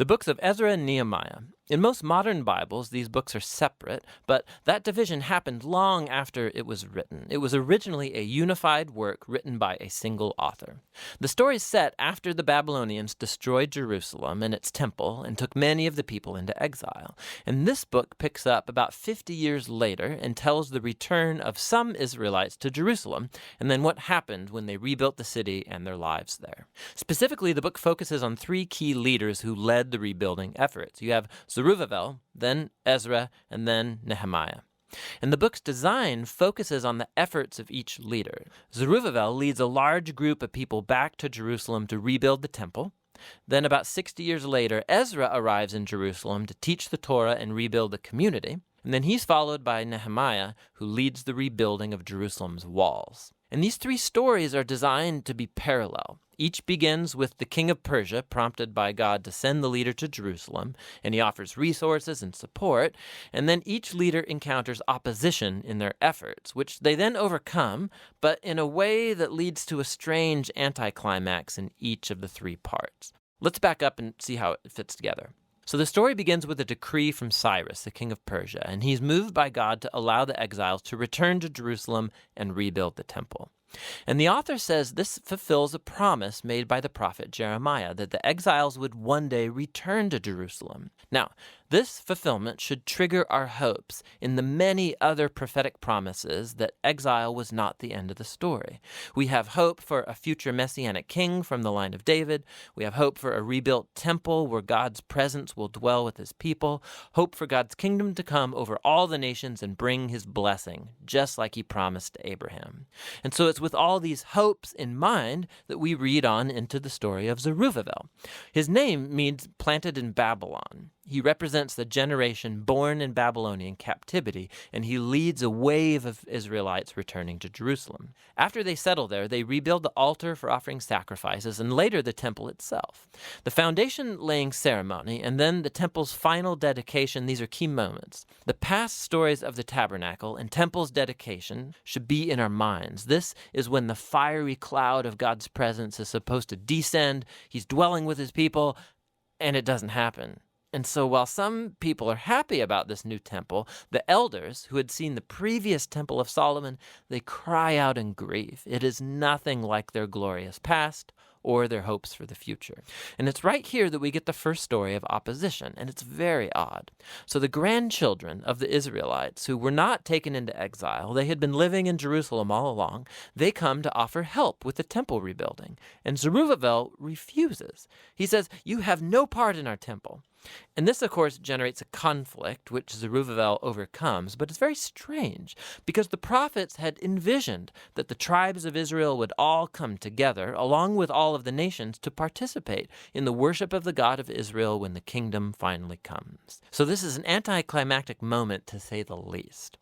The books of Ezra and Nehemiah. In most modern Bibles, these books are separate, but that division happened long after it was written. It was originally a unified work written by a single author. The story is set after the Babylonians destroyed Jerusalem and its temple and took many of the people into exile. And this book picks up about 50 years later and tells the return of some Israelites to Jerusalem and then what happened when they rebuilt the city and their lives there. Specifically, the book focuses on three key leaders who led the rebuilding efforts. You have Zerubbabel, then Ezra, and then Nehemiah. And the book's design focuses on the efforts of each leader. Zerubbabel leads a large group of people back to Jerusalem to rebuild the temple. Then about 60 years later, Ezra arrives in Jerusalem to teach the Torah and rebuild the community. And then he's followed by Nehemiah, who leads the rebuilding of Jerusalem's walls. And these three stories are designed to be parallel. Each begins with the king of Persia, prompted by God to send the leader to Jerusalem, and he offers resources and support. And then each leader encounters opposition in their efforts, which they then overcome, but in a way that leads to a strange anticlimax in each of the three parts. Let's back up and see how it fits together. So the story begins with a decree from Cyrus, the king of Persia, and he's moved by God to allow the exiles to return to Jerusalem and rebuild the temple. And the author says this fulfills a promise made by the prophet Jeremiah that the exiles would one day return to Jerusalem. Now, this fulfillment should trigger our hopes in the many other prophetic promises that exile was not the end of the story. We have hope for a future messianic king from the line of David. We have hope for a rebuilt temple where God's presence will dwell with his people. Hope for God's kingdom to come over all the nations and bring his blessing, just like he promised to Abraham. And so it's with all these hopes in mind that we read on into the story of Zerubbabel. His name means planted in Babylon. He represents the generation born in Babylonian captivity, and he leads a wave of Israelites returning to Jerusalem. After they settle there, they rebuild the altar for offering sacrifices, and later the temple itself. The foundation-laying ceremony, and then the temple's final dedication, these are key moments. The past stories of the tabernacle and temple's dedication should be in our minds. This is when the fiery cloud of God's presence is supposed to descend. He's dwelling with his people, and it doesn't happen. And so while some people are happy about this new temple, the elders who had seen the previous temple of Solomon, they cry out in grief. It is nothing like their glorious past or their hopes for the future. And it's right here that we get the first story of opposition, and it's very odd. So the grandchildren of the Israelites who were not taken into exile, they had been living in Jerusalem all along, they come to offer help with the temple rebuilding. And Zerubbabel refuses. He says, "You have no part in our temple." And this, of course, generates a conflict, which Zerubbabel overcomes, but it's very strange, because the prophets had envisioned that the tribes of Israel would all come together, along with all of the nations, to participate in the worship of the God of Israel when the kingdom finally comes. So this is an anticlimactic moment, to say the least.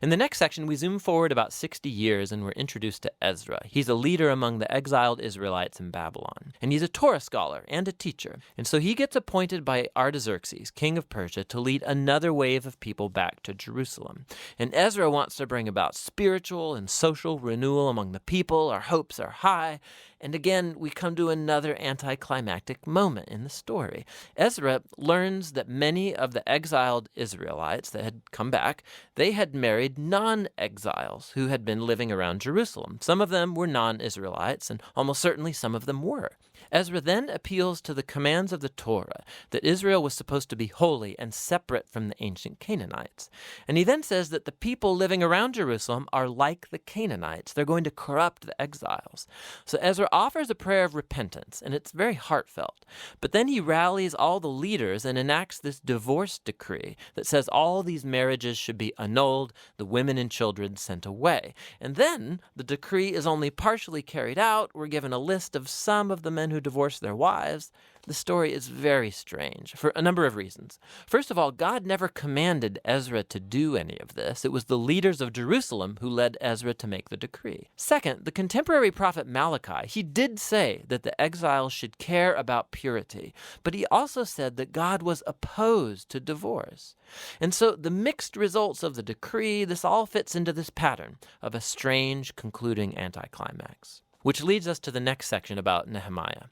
In the next section, we zoom forward about 60 years and we're introduced to Ezra. He's a leader among the exiled Israelites in Babylon. And he's a Torah scholar and a teacher. And so he gets appointed by Artaxerxes, king of Persia, to lead another wave of people back to Jerusalem. And Ezra wants to bring about spiritual and social renewal among the people. Our hopes are high. And again, we come to another anticlimactic moment in the story. Ezra learns that many of the exiled Israelites that had come back, they had married non-exiles who had been living around Jerusalem. Some of them were non-Israelites, and almost certainly some of them were. Ezra then appeals to the commands of the Torah, that Israel was supposed to be holy and separate from the ancient Canaanites. And he then says that the people living around Jerusalem are like the Canaanites. They're going to corrupt the exiles. So Ezra offers a prayer of repentance, and it's very heartfelt. But then he rallies all the leaders and enacts this divorce decree that says all these marriages should be annulled, the women and children sent away. And then the decree is only partially carried out. We're given a list of some of the men who divorced their wives. The story is very strange for a number of reasons. First of all, God never commanded Ezra to do any of this. It was the leaders of Jerusalem who led Ezra to make the decree. Second, the contemporary prophet Malachi, he did say that the exiles should care about purity, but he also said that God was opposed to divorce. And so the mixed results of the decree, this all fits into this pattern of a strange concluding anticlimax. Which leads us to the next section about Nehemiah.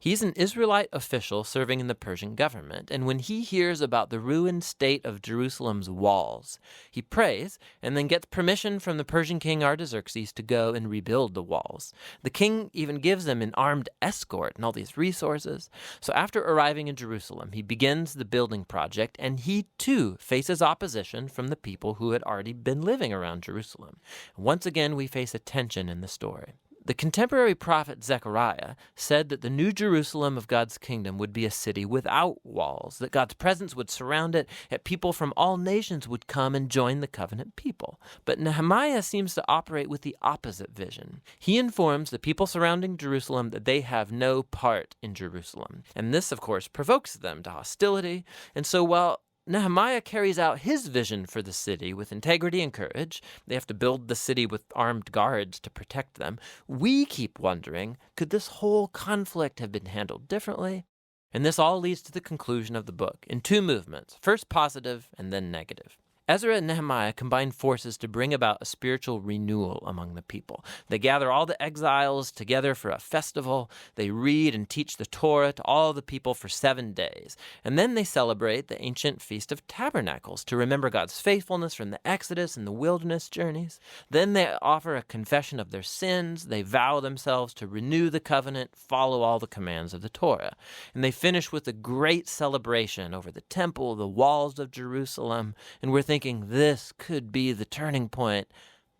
He's an Israelite official serving in the Persian government, and when he hears about the ruined state of Jerusalem's walls, he prays and then gets permission from the Persian king Artaxerxes to go and rebuild the walls. The king even gives them an armed escort and all these resources. So after arriving in Jerusalem, he begins the building project, and he too faces opposition from the people who had already been living around Jerusalem. Once again, we face a tension in the story. The contemporary prophet Zechariah said that the new Jerusalem of God's kingdom would be a city without walls, that God's presence would surround it, that people from all nations would come and join the covenant people. But Nehemiah seems to operate with the opposite vision. He informs the people surrounding Jerusalem that they have no part in Jerusalem. And this, of course, provokes them to hostility. And so while Nehemiah carries out his vision for the city with integrity and courage, they have to build the city with armed guards to protect them, we keep wondering, could this whole conflict have been handled differently? And this all leads to the conclusion of the book in two movements, first positive and then negative. Ezra and Nehemiah combine forces to bring about a spiritual renewal among the people. They gather all the exiles together for a festival. They read and teach the Torah to all the people for 7 days. And then they celebrate the ancient Feast of Tabernacles to remember God's faithfulness from the Exodus and the wilderness journeys. Then they offer a confession of their sins. They vow themselves to renew the covenant, follow all the commands of the Torah. And they finish with a great celebration over the temple, the walls of Jerusalem. And we're thinking, this could be the turning point,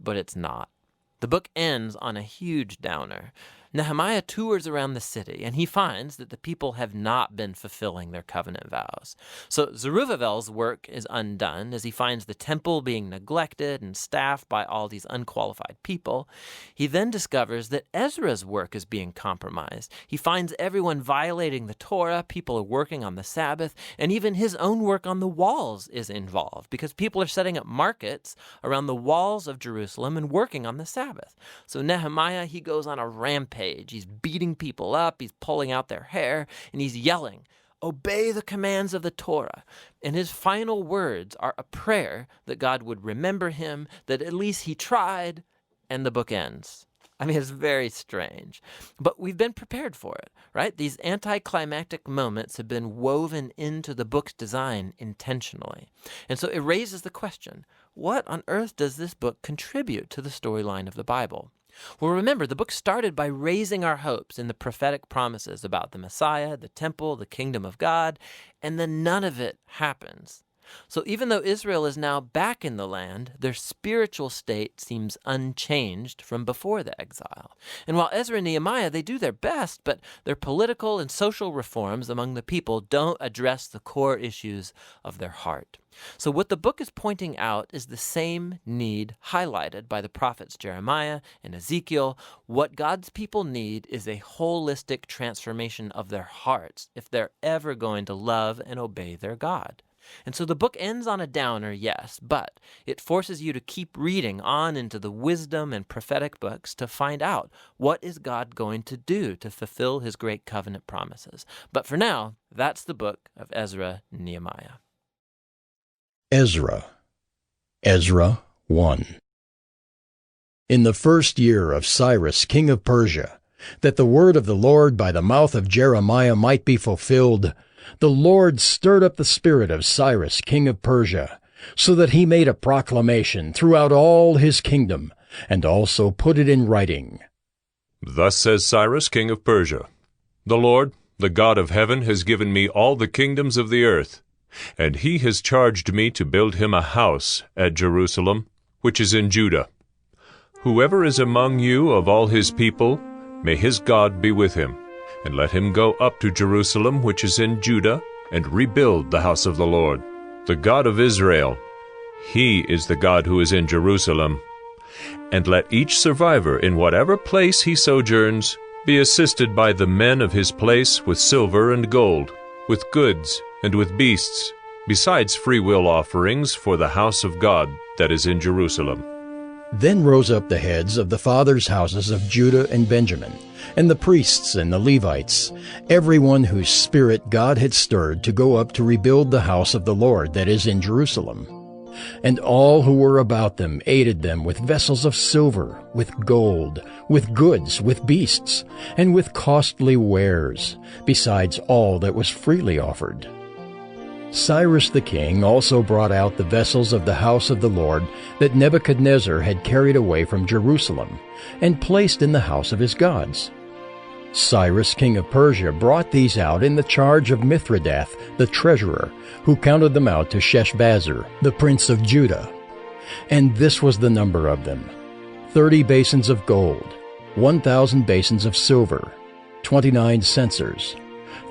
but it's not. The book ends on a huge downer. Nehemiah tours around the city, and he finds that the people have not been fulfilling their covenant vows. So Zerubbabel's work is undone as he finds the temple being neglected and staffed by all these unqualified people. He then discovers that Ezra's work is being compromised. He finds everyone violating the Torah, people are working on the Sabbath, and even his own work on the walls is involved because people are setting up markets around the walls of Jerusalem and working on the Sabbath. So Nehemiah, he goes on a rampage. He's beating people up, he's pulling out their hair, and he's yelling, "Obey the commands of the Torah." And his final words are a prayer that God would remember him, that at least he tried, and the book ends. I mean, it's very strange. But we've been prepared for it, right? These anticlimactic moments have been woven into the book's design intentionally. And so it raises the question, what on earth does this book contribute to the storyline of the Bible? Well, remember, the book started by raising our hopes in the prophetic promises about the Messiah, the temple, the kingdom of God, and then none of it happens. So even though Israel is now back in the land, their spiritual state seems unchanged from before the exile. And while Ezra and Nehemiah, they do their best, but their political and social reforms among the people don't address the core issues of their heart. So what the book is pointing out is the same need highlighted by the prophets Jeremiah and Ezekiel. What God's people need is a holistic transformation of their hearts if they're ever going to love and obey their God. And so the book ends on a downer, yes, but it forces you to keep reading on into the wisdom and prophetic books to find out what is God going to do to fulfill his great covenant promises. But for now, that's the book of Ezra and Nehemiah. Ezra 1. In the first year of Cyrus, king of Persia, that the word of the Lord by the mouth of Jeremiah might be fulfilled, the Lord stirred up the spirit of Cyrus, king of Persia, so that he made a proclamation throughout all his kingdom, and also put it in writing. Thus says Cyrus, king of Persia, "The Lord, the God of heaven, has given me all the kingdoms of the earth, and he has charged me to build him a house at Jerusalem, which is in Judah. Whoever is among you of all his people, may his God be with him. And let him go up to Jerusalem, which is in Judah, and rebuild the house of the Lord, the God of Israel. He is the God who is in Jerusalem. And let each survivor in whatever place he sojourns be assisted by the men of his place with silver and gold, with goods and with beasts, besides freewill offerings for the house of God that is in Jerusalem." Then rose up the heads of the fathers' houses of Judah and Benjamin, and the priests and the Levites, everyone whose spirit God had stirred to go up to rebuild the house of the Lord that is in Jerusalem. And all who were about them aided them with vessels of silver, with gold, with goods, with beasts, and with costly wares, besides all that was freely offered. Cyrus the king also brought out the vessels of the house of the Lord that Nebuchadnezzar had carried away from Jerusalem, and placed in the house of his gods. Cyrus king of Persia brought these out in the charge of Mithridath the treasurer, who counted them out to Sheshbazzar, the prince of Judah. And this was the number of them: 30 basins of gold, 1,000 basins of silver, 29 censers,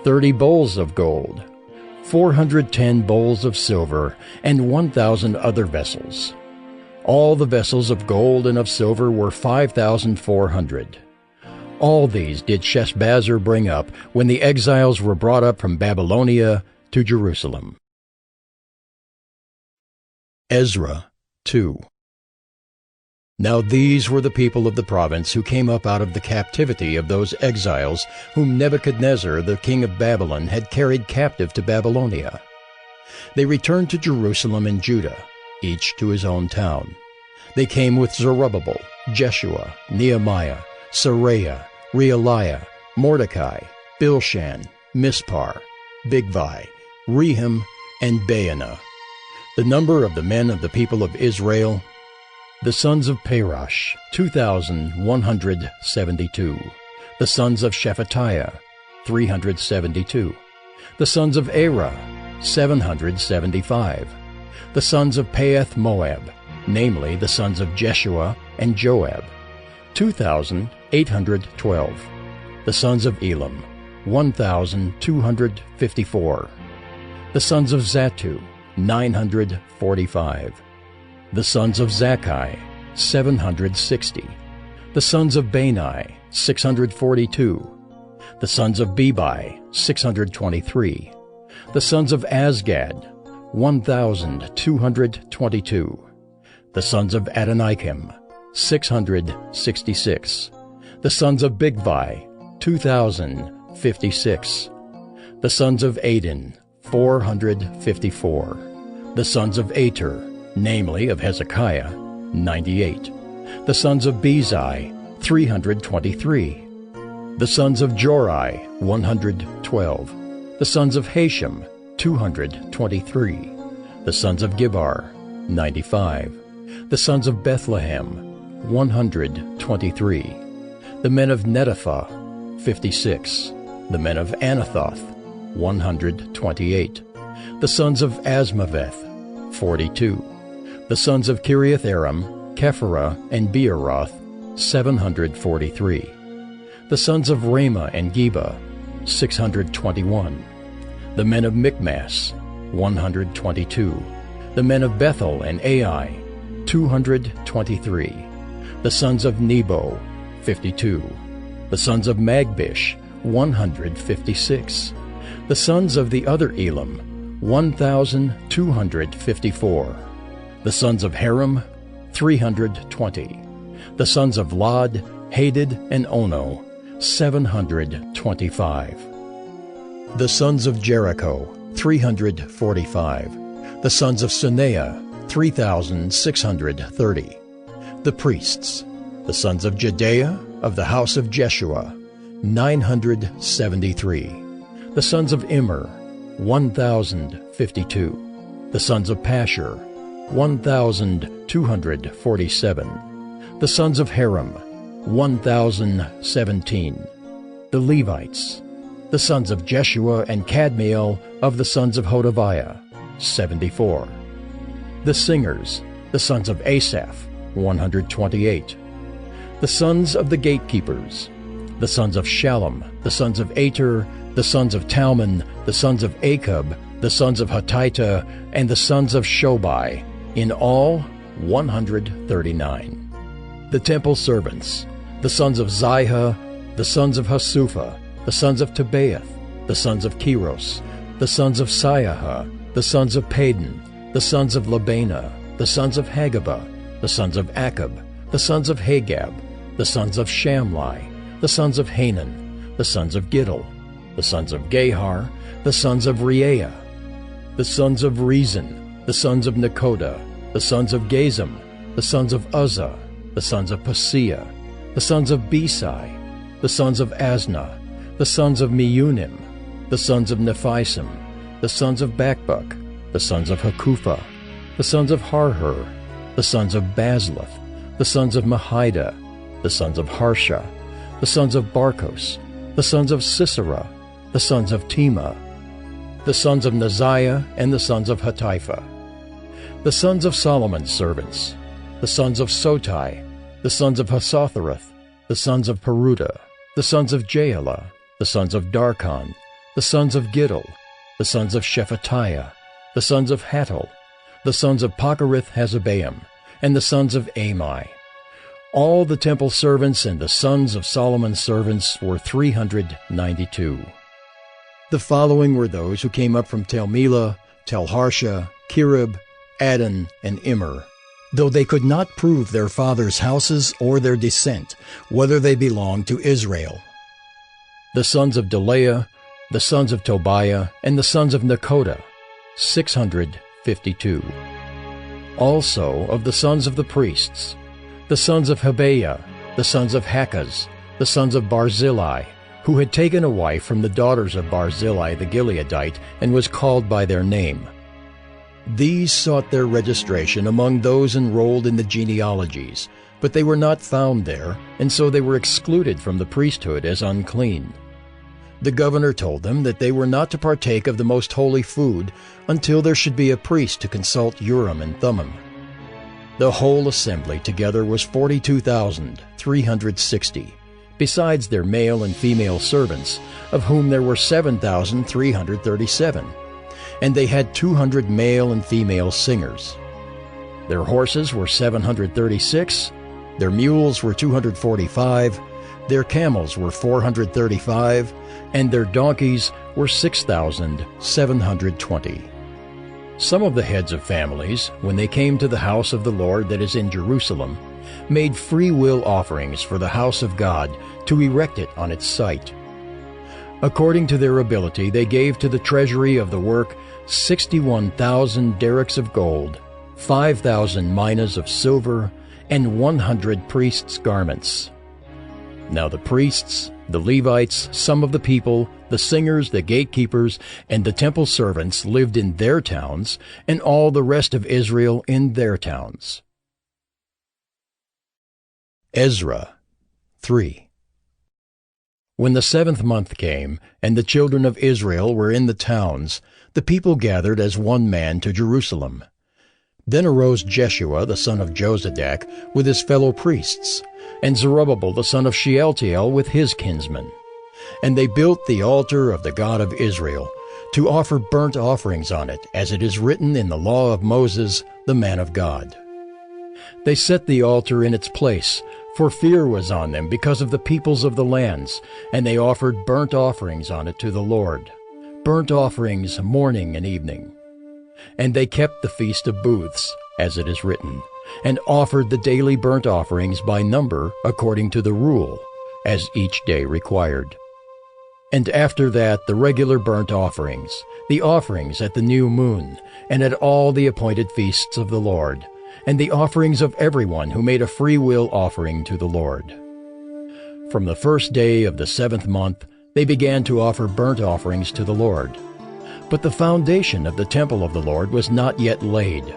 30 bowls of gold, 410 bowls of silver, and 1,000 other vessels. All the vessels of gold and of silver were 5,400. All these did Sheshbazzar bring up when the exiles were brought up from Babylonia to Jerusalem. Ezra 2. Now these were the people of the province who came up out of the captivity of those exiles whom Nebuchadnezzar the king of Babylon had carried captive to Babylonia. They returned to Jerusalem and Judah, each to his own town. They came with Zerubbabel, Jeshua, Nehemiah, Seraiah, Realiah, Mordecai, Bilshan, Mispar, Bigvai, Rehum, and Baanah. The number of the men of the people of Israel: the sons of Parosh, 2,172. The sons of Shephatiah, 372. The sons of Arah, 775. The sons of Paeth Moab, namely the sons of Jeshua and Joab, 2,812. The sons of Elam, 1,254. The sons of Zattu, 945. The sons of Zakkai, 760. The sons of Bani, 642. The sons of Bebai, 623. The sons of Azgad, 1,222. The sons of Adonikim, 666. The sons of Bigvai, 2,056. The sons of Adin, 454. The sons of Ater, namely of Hezekiah, 98. The sons of Bezai, 323. The sons of Jorai, 112. The sons of Hashem, 223. The sons of Gibbar, 95. The sons of Bethlehem, 123. The men of Netophah, 56. The men of Anathoth, 128. The sons of Asmaveth, 42. The sons of Kiriath-Aram, Kephirah, and Beeroth, 743. The sons of Ramah and Geba, 621. The men of Michmas, 122. The men of Bethel and Ai, 223. The sons of Nebo, 52. The sons of Magbish, 156. The sons of the other Elam, 1,254. The sons of Haram, 320. The sons of Lod, Hadid, and Ono, 725. The sons of Jericho, 345. The sons of Suneah, 3,630. The priests, the sons of Jedaiah of the house of Jeshua, 973. The sons of Immer, 1,052. The sons of Pashur, 1,247. The sons of Haram, 1,017. The Levites, the sons of Jeshua and Kadmiel of the sons of Hodaviah, 74. The singers, the sons of Asaph, 128. The sons of the gatekeepers, the sons of Shallum, the sons of Ater, the sons of Talmon, the sons of Akub, the sons of Hatita, and the sons of Shobai, in all 139. The temple servants, the sons of Ziha, the sons of Hasupha, the sons of Tebaeth, the sons of Keros, the sons of Siaha, the sons of Padon, the sons of Labana, the sons of Hagabah, the sons of Akab, the sons of Hagab, the sons of Shamlai, the sons of Hanan, the sons of Giddel, the sons of Gahar, the sons of Reaiah, the sons of Rezin, the sons of Nekoda, the sons of Gazam, the sons of Uzzah, the sons of Paseah, the sons of Besai, the sons of Asna, the sons of Meunim, the sons of Nephisim, the sons of Bakbuk, the sons of Hakupha, the sons of Harhur, the sons of Bazluth, the sons of Mahida, the sons of Harsha, the sons of Barkos, the sons of Sisera, the sons of Tema, the sons of Neziah, and the sons of Hatipha, the sons of Solomon's servants, the sons of Sotai, the sons of Hasothereth, the sons of Peruda, the sons of Jaala, the sons of Darkon, the sons of Giddel, the sons of Shephatiah, the sons of Hattil, the sons of Pochereth-Hazzebaim, and the sons of Amai. All the temple servants and the sons of Solomon's servants were 392. The following were those who came up from Tel Melah, Tel Harsha, Kirib, Adon, and Immer, though they could not prove their fathers' houses or their descent, whether they belonged to Israel. The sons of Delaiah, the sons of Tobiah, and the sons of Nekoda, 652. Also of the sons of the priests, the sons of Habeah, the sons of Hakaz, the sons of Barzillai, who had taken a wife from the daughters of Barzillai the Gileadite, and was called by their name. These sought their registration among those enrolled in the genealogies, but they were not found there, and so they were excluded from the priesthood as unclean. The governor told them that they were not to partake of the most holy food until there should be a priest to consult Urim and Thummim. The whole assembly together was 42,360, besides their male and female servants, of whom there were 7,337, and they had 200 male and female singers. Their horses were 736, their mules were 245, their camels were 435, and their donkeys were 6,720. Some of the heads of families, when they came to the house of the Lord that is in Jerusalem, made free will offerings for the house of God to erect it on its site. According to their ability, they gave to the treasury of the work 61,000 derricks of gold, 5,000 minas of silver, and 100 priests' garments. Now the priests, the Levites, some of the people, the singers, the gatekeepers, and the temple servants lived in their towns, and all the rest of Israel in their towns. Ezra 3. When the 7th month came, and the children of Israel were in the towns, the people gathered as one man to Jerusalem. Then arose Jeshua the son of Jozadak with his fellow priests, and Zerubbabel the son of Shealtiel with his kinsmen. And they built the altar of the God of Israel, to offer burnt offerings on it, as it is written in the law of Moses, the man of God. They set the altar in its place, for fear was on them because of the peoples of the lands, and they offered burnt offerings on it to the Lord, burnt offerings morning and evening. And they kept the Feast of Booths, as it is written, and offered the daily burnt offerings by number according to the rule, as each day required. And after that the regular burnt offerings, the offerings at the new moon, and at all the appointed feasts of the Lord, and the offerings of everyone who made a free will offering to the Lord. From the first day of the 7th month they began to offer burnt offerings to the Lord. But the foundation of the temple of the Lord was not yet laid.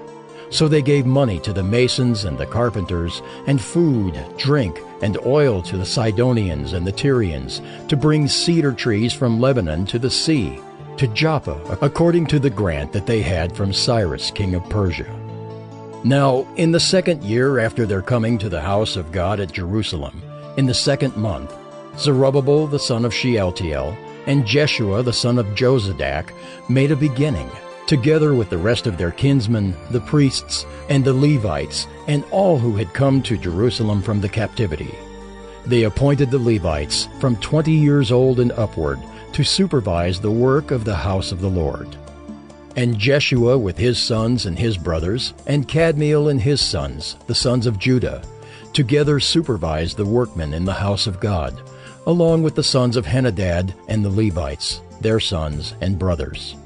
So they gave money to the masons and the carpenters, and food, drink, and oil to the Sidonians and the Tyrians, to bring cedar trees from Lebanon to the sea, to Joppa, according to the grant that they had from Cyrus king of Persia. Now, in the 2nd year after their coming to the house of God at Jerusalem, in the 2nd month, Zerubbabel the son of Shealtiel and Jeshua the son of Jozadak made a beginning, together with the rest of their kinsmen, the priests, and the Levites, and all who had come to Jerusalem from the captivity. They appointed the Levites from 20 years old and upward to supervise the work of the house of the Lord. And Jeshua with his sons and his brothers, and Kadmiel and his sons, the sons of Judah, together supervised the workmen in the house of God, along with the sons of Henadad and the Levites, their sons and brothers.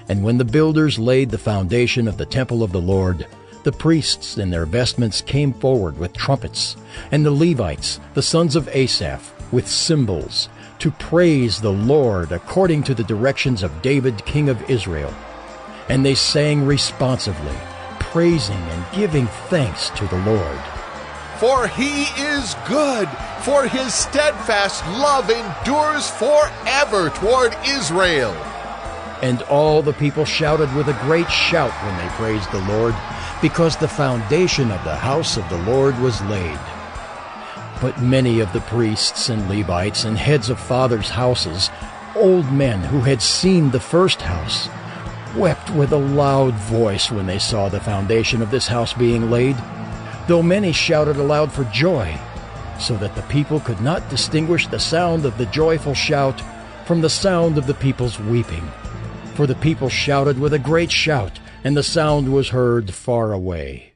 And when the builders laid the foundation of the temple of the Lord, The priests in their vestments came forward with trumpets, and the Levites, the sons of Asaph, with cymbals, to praise the Lord according to the directions of David king of Israel. And they sang responsively, praising and giving thanks to the Lord. For he is good, for his steadfast love endures forever toward Israel. And all the people shouted with a great shout when they praised the Lord, because the foundation of the house of the Lord was laid. But many of the priests and Levites and heads of fathers' houses, old men who had seen the first house, wept with a loud voice when they saw the foundation of this house being laid, though many shouted aloud for joy, so that the people could not distinguish the sound of the joyful shout from the sound of the people's weeping. For the people shouted with a great shout, and the sound was heard far away.